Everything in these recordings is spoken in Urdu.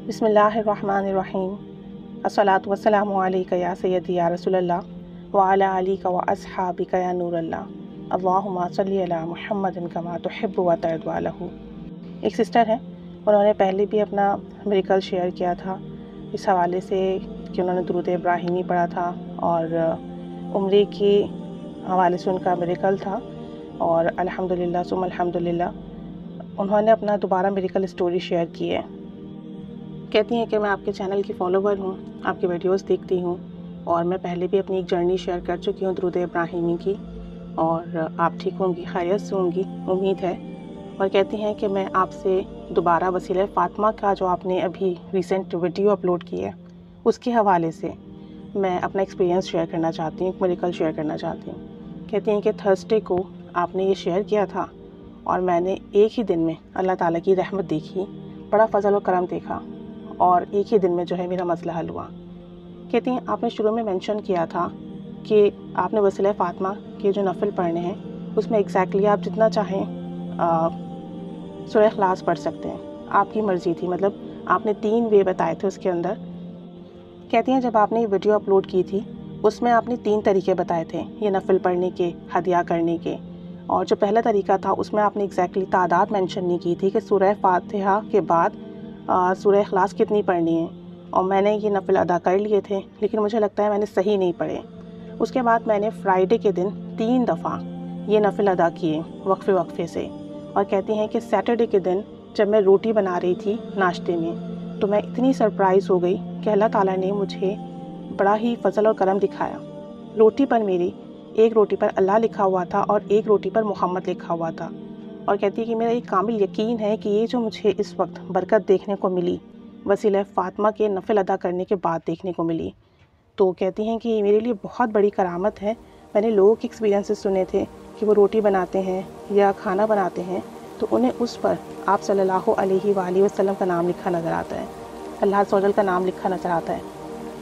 بسم اللہ الرحمن الرحیم الصلاۃ والسلام علیک یا سیدی یا رسول اللہ وعلی آلک و اصحابک یا نور اللہ اللہم صلی علی محمد کما تحب و ترضی عنہ۔ ایک سسٹر ہیں، انہوں نے پہلے بھی اپنا میریکل شیئر کیا تھا اس حوالے سے کہ انہوں نے درود ابراہیمی پڑھا تھا اور عمرے کے حوالے سے ان کا میریکل تھا، اور الحمدللہ ثم الحمدللہ انہوں نے اپنا دوبارہ میریکل اسٹوری شیئر کی ہے۔ کہتی ہیں کہ میں آپ کے چینل کی فالوور ہوں، آپ کی ویڈیوز دیکھتی ہوں، اور میں پہلے بھی اپنی ایک جرنی شیئر کر چکی ہوں درود ابراہیمی کی، اور آپ ٹھیک ہوں گی، خیریت سے ہوں گی امید ہے۔ اور کہتی ہیں کہ میں آپ سے دوبارہ وسیلہ فاطمہ کا جو آپ نے ابھی ریسنٹ ویڈیو اپلوڈ کی ہے اس کے حوالے سے میں اپنا ایکسپیرینس شیئر کرنا چاہتی ہوں، ایک میریکل شیئر کرنا چاہتی ہوں۔ کہتی ہیں کہ تھرسڈے کو آپ نے یہ شیئر کیا تھا اور میں نے ایک ہی دن میں اللہ تعالیٰ کی رحمت دیکھی، بڑا فضل و کرم دیکھا، اور ایک ہی دن میں جو ہے میرا مسئلہ حل ہوا۔ کہتی ہیں آپ نے شروع میں مینشن کیا تھا کہ آپ نے وسیلہ فاطمہ کے جو نفل پڑھنے ہیں اس میں ایگزیکٹلی آپ جتنا چاہیں سورہ اخلاص پڑھ سکتے ہیں، آپ کی مرضی تھی، مطلب آپ نے 3 وے بتائے تھے اس کے اندر۔ کہتی ہیں جب آپ نے یہ ویڈیو اپلوڈ کی تھی اس میں آپ نے 3 طریقے بتائے تھے یہ نفل پڑھنے کے، ہدیہ کرنے کے، اور جو پہلا طریقہ تھا اس میں آپ نے ایگزیکٹلی تعداد مینشن نہیں کی تھی کہ سورہ فاتحہ کے بعد سورہ اخلاص کتنی پڑھنی ہے، اور میں نے یہ نفل ادا کر لیے تھے، لیکن مجھے لگتا ہے میں نے صحیح نہیں پڑھے۔ اس کے بعد میں نے فرائیڈے کے دن 3 دفعہ یہ نفل ادا کیے وقفے سے، اور کہتی ہیں کہ سیٹرڈے کے دن جب میں روٹی بنا رہی تھی ناشتے میں تو میں اتنی سرپرائز ہو گئی کہ اللہ تعالیٰ نے مجھے بڑا ہی فضل اور کرم دکھایا۔ روٹی پر میری ایک روٹی پر اللہ لکھا ہوا تھا اور ایک روٹی پر محمد لکھا ہوا تھا، اور کہتی ہے کہ میرا یہ کامل یقین ہے کہ یہ جو مجھے اس وقت برکت دیکھنے کو ملی وسیلہ فاطمہ کے نفل ادا کرنے کے بعد دیکھنے کو ملی، تو کہتی ہیں کہ یہ میرے لیے بہت بڑی کرامت ہے۔ میں نے لوگوں کے ایکسپیرینسز سنے تھے کہ وہ روٹی بناتے ہیں یا کھانا بناتے ہیں تو انہیں اس پر آپ صلی اللہ علیہ وآلہ وسلم کا نام لکھا نظر آتا ہے، اللہ عز و جل کا نام لکھا نظر آتا ہے،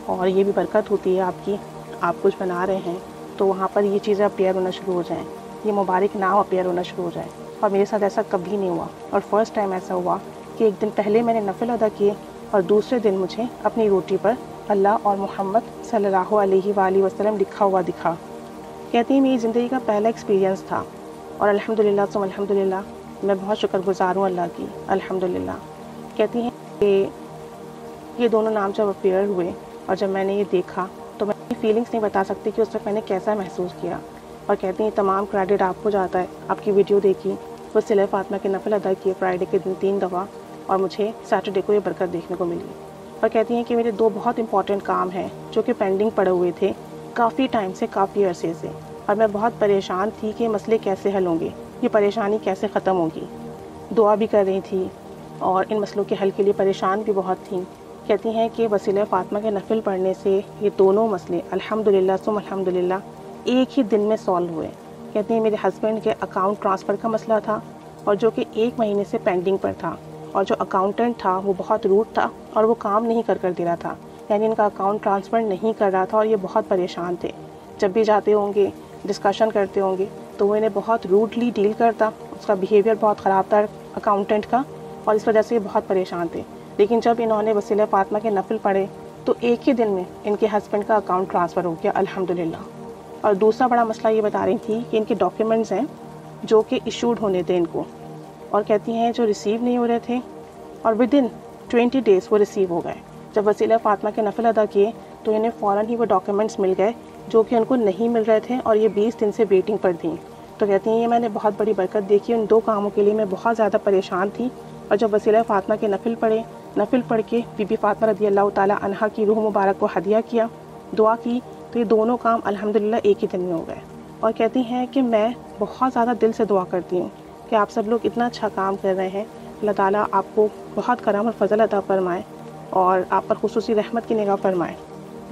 اور یہ بھی برکت ہوتی ہے آپ کی، آپ کچھ بنا رہے ہیں تو وہاں پر یہ چیزیں اپیئر ہونا شروع ہو جائیں، یہ مبارک نام اپیئر ہونا شروع ہو جائے۔ اور میرے ساتھ ایسا کبھی نہیں ہوا، اور فرسٹ ٹائم ایسا ہوا کہ ایک دن پہلے میں نے نفل ادا کیے اور دوسرے دن مجھے اپنی روٹی پر اللہ اور محمد صلی اللہ علیہ وآلہ وسلم لکھا ہوا دکھا۔ کہتی ہیں میری زندگی کا پہلا ایکسپیرینس تھا، اور الحمدللہ ثم الحمدللہ میں بہت شکر گزار ہوں اللہ کی، الحمدللہ۔ کہتی ہیں کہ یہ دونوں نام جب اپیئر ہوئے اور جب میں نے یہ دیکھا تو میں اپنی فیلنگس نہیں بتا سکتی کہ اس وقت میں نے کیسا محسوس کیا، اور کہتی ہیں تمام کریڈٹ آپ کو جاتا ہے، آپ کی ویڈیو دیکھی، وسیلہ فاطمہ کے نفل ادا کیے فرائیڈے کے دن 3 دفعہ، اور مجھے سیٹرڈے کو یہ برکت دیکھنے کو ملی۔ اور کہتی ہیں کہ میرے 2 بہت امپورٹنٹ کام ہیں جو کہ پینڈنگ پڑے ہوئے تھے کافی ٹائم سے، کافی عرصے سے، اور میں بہت پریشان تھی کہ مسئلے کیسے حل ہوں گے، یہ پریشانی کیسے ختم ہوگی، دعا بھی کر رہی تھی اور ان مسئلوں کے حل کے لیے پریشان بھی بہت تھیں۔ کہتی ہیں کہ وسیلہ فاطمہ کے نفل پڑھنے سے یہ دونوں مسئلے الحمدللہ ثم الحمدللہ ایک ہی دن میں سالو ہوئے۔ کہتی ہیں میرے ہسبینڈ کے اکاؤنٹ ٹرانسفر کا مسئلہ تھا، اور جو کہ 1 مہینے سے پینڈنگ پر تھا، اور جو اکاؤنٹنٹ تھا وہ بہت روڈ تھا اور وہ کام نہیں کر دے رہا تھا، یعنی ان کا اکاؤنٹ ٹرانسفر نہیں کر رہا تھا، اور یہ بہت پریشان تھے۔ جب بھی جاتے ہوں گے ڈسکشن کرتے ہوں گے تو وہ انہیں بہت روڈلی ڈیل کرتا، اس کا بیہیویئر بہت خراب تھا اکاؤنٹنٹ کا، اور اس وجہ سے یہ بہت پریشان تھے۔ لیکن جب انہوں نے وسیلہ فاطمہ کے نفل پڑھے تو ایک ہی دن میں ان کے ہسبینڈ کا اکاؤنٹ ٹرانسفر ہو گیا الحمدللہ۔ اور دوسرا بڑا مسئلہ یہ بتا رہی تھی کہ ان کے ڈاکیومنٹس ہیں جو کہ ایشوڈ ہونے تھے ان کو، اور کہتی ہیں جو ریسیو نہیں ہو رہے تھے، اور ودن 20 ڈیز وہ ریسیو ہو گئے۔ جب وسیلہ فاطمہ کے نفل ادا کیے تو انہیں فوراً ہی وہ ڈاکیومنٹس مل گئے جو کہ ان کو نہیں مل رہے تھے، اور یہ 20 دن سے ویٹنگ پر تھیں۔ تو کہتی ہیں یہ میں نے بہت بڑی برکت دیکھی، ان 2 کاموں کے لیے میں بہت زیادہ پریشان تھی، اور جب وسیلہ فاطمہ کے نفل پڑھ کے بی بی فاطمہ رضی اللہ تعالیٰ عنہا کی روح مبارک کو ہدیہ کیا، دعا کی، تو یہ دونوں کام الحمدللہ ایک ہی دن میں ہو گئے۔ اور کہتی ہیں کہ میں بہت زیادہ دل سے دعا کرتی ہوں کہ آپ سب لوگ اتنا اچھا کام کر رہے ہیں، اللہ تعالیٰ آپ کو بہت کرم اور فضل عطا فرمائے اور آپ پر خصوصی رحمت کی نگاہ فرمائے۔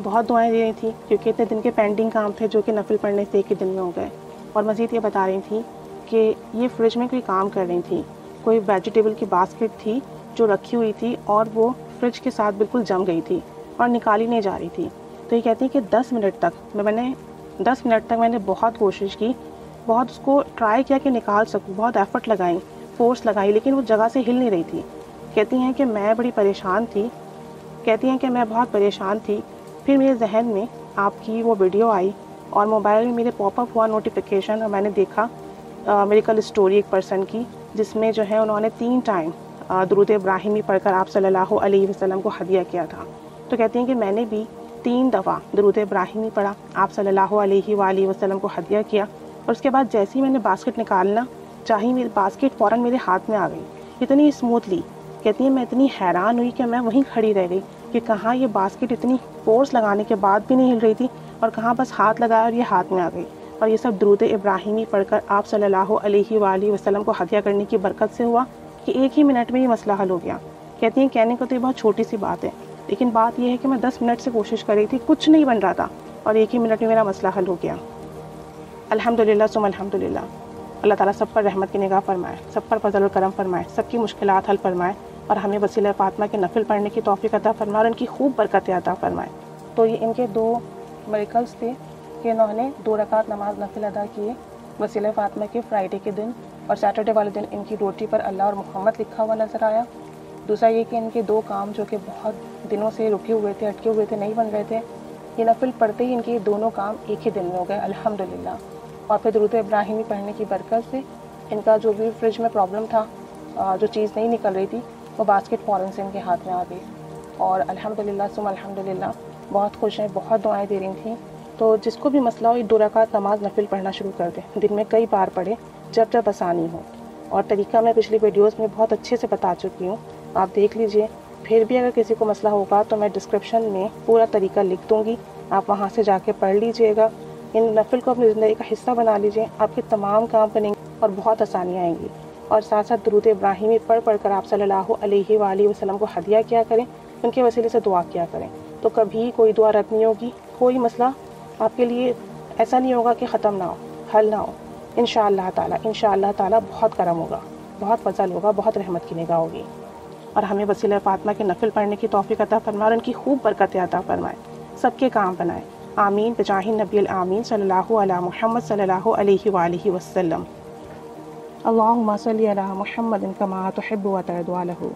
بہت دعائیں دے رہی تھیں کیونکہ اتنے دن کے پینڈنگ کام تھے جو کہ نفل پڑھنے سے ایک ہی دن میں ہو گئے۔ اور مزید یہ بتا رہی تھیں کہ یہ فریج میں کوئی کام کر رہی تھیں، کوئی ویجیٹیبل کی باسکٹ تھی جو رکھی ہوئی تھی اور وہ فریج کے ساتھ بالکل جم گئی تھی اور نکالی نہیں جا رہی تھی۔ تو یہ کہتی ہیں کہ 10 منٹ تک میں نے بہت کوشش کی، بہت اس کو ٹرائی کیا کہ نکال سکوں، بہت ایفرٹ لگائی، فورس لگائی، لیکن وہ جگہ سے ہل نہیں رہی تھی۔ کہتی ہیں کہ میں بڑی پریشان تھی، کہتی ہیں کہ میں بہت پریشان تھی، پھر میرے ذہن میں آپ کی وہ ویڈیو آئی اور موبائل میں میرے پاپ اپ ہوا نوٹیفیکیشن، اور میں نے دیکھا میڈیکل اسٹوری ایک پرسن کی، جس میں جو ہے انہوں نے 3 ٹائم درود ابراہیمی پڑھ کر آپ صلی اللہ علیہ وسلم کو ہدیہ کیا تھا۔ تو کہتی ہیں کہ میں نے بھی 3 دفعہ درود ابراہیمی پڑھا، آپ صلی اللہ علیہ وآلہ وسلم کو ہدیہ کیا، اور اس کے بعد جیسے ہی میں نے باسکٹ نکالنا چاہی، میری باسکٹ فوراً میرے ہاتھ میں آ گئی اتنی اسموتھلی۔ کہتی ہیں میں اتنی حیران ہوئی کہ میں وہیں کھڑی رہ گئی کہ کہاں یہ باسکٹ اتنی فورس لگانے کے بعد بھی نہیں ہل رہی تھی، اور کہاں بس ہاتھ لگایا اور یہ ہاتھ میں آ گئی۔ اور یہ سب درود ابراہیمی پڑھ کر آپ صلی اللہ علیہ وآلہ وسلم کو ہدیہ کرنے کی برکت سے ہوا کہ ایک ہی منٹ میں یہ مسئلہ حل ہو گیا۔ کہتی ہیں کہنے کو تو یہ بہت چھوٹی سی بات ہے، لیکن بات یہ ہے کہ میں 10 منٹ سے کوشش کر رہی تھی، کچھ نہیں بن رہا تھا، اور ایک ہی منٹ میں میرا مسئلہ حل ہو گیا۔ الحمدللہ ثم الحمدللہ۔ اللہ تعالیٰ سب پر رحمت کی نگاہ فرمائے، سب پر فضل و کرم فرمائے، سب کی مشکلات حل فرمائے، اور ہمیں وسیلہ فاطمہ کے نفل پڑھنے کی توفیق عطا فرمائے اور ان کی خوب برکتیں عطا فرمائے۔ تو یہ ان کے 2 میریکلز تھے کہ انہوں نے 2 رکعت نماز نفل ادا کیے وسیلہ فاطمہ کے فرائیڈے کے دن، اور سیٹرڈے والے دن ان کی روٹی پر اللہ اور محمد لکھا ہوا نظر آیا۔ دوسرا یہ کہ ان کے 2 کام جو کہ بہت دنوں سے رکے ہوئے تھے، اٹکے ہوئے تھے، نہیں بن رہے تھے، یہ نفل پڑھتے ہی ان کے دونوں کام ایک ہی دن میں ہو گئے الحمدللہ۔ اور پھر درود ابراہیمی پڑھنے کی برکت سے ان کا جو بھی فریج میں پرابلم تھا، جو چیز نہیں نکل رہی تھی، وہ باسکٹ فوراً سے ان کے ہاتھ میں آ گئی، اور الحمدللہ ثم الحمدللہ بہت خوش ہیں، بہت دعائیں دے رہی تھیں۔ تو جس کو بھی مسئلہ ہو، 2 رکعت نماز نفل پڑھنا شروع کر دیں، دن میں کئی بار پڑھیں جب آسانی ہو، اور طریقہ میں پچھلی ویڈیوز میں بہت اچھے سے بتا چکی ہوں، آپ دیکھ لیجئے۔ پھر بھی اگر کسی کو مسئلہ ہوگا تو میں ڈسکرپشن میں پورا طریقہ لکھ دوں گی، آپ وہاں سے جا کے پڑھ لیجئے گا۔ ان نفل کو اپنی زندگی کا حصہ بنا لیجئے، آپ کے تمام کام بنیں گے اور بہت آسانیاں آئیں گی۔ اور ساتھ ساتھ درود ابراہیمی پڑھ کر آپ صلی اللہ علیہ وآلہ وسلم کو ہدیہ کیا کریں، ان کے وسیلے سے دعا کیا کریں، تو کبھی کوئی دعا رد نہیں ہوگی، کوئی مسئلہ آپ کے لیے ایسا نہیں ہوگا کہ ختم نہ ہو، حل نہ ہو۔ انشاءاللہ تعالیٰ بہت کرم ہوگا، بہت فضل ہوگا، بہت رحمت کی نگاہ ہوگی، اور ہمیں وسیلہ فاطمہ کے نفل پڑھنے کی توفیق عطا فرمائے اور ان کی خوب برکتیں عطا فرمائے، سب کے کام بنائے، آمین بجاہ النبی الآمین صلی اللہ علی محمد صلی اللہ علیہ وآلہ وسلم۔ اللہم صلی علی محمد کما تحب و ترضی عنہ۔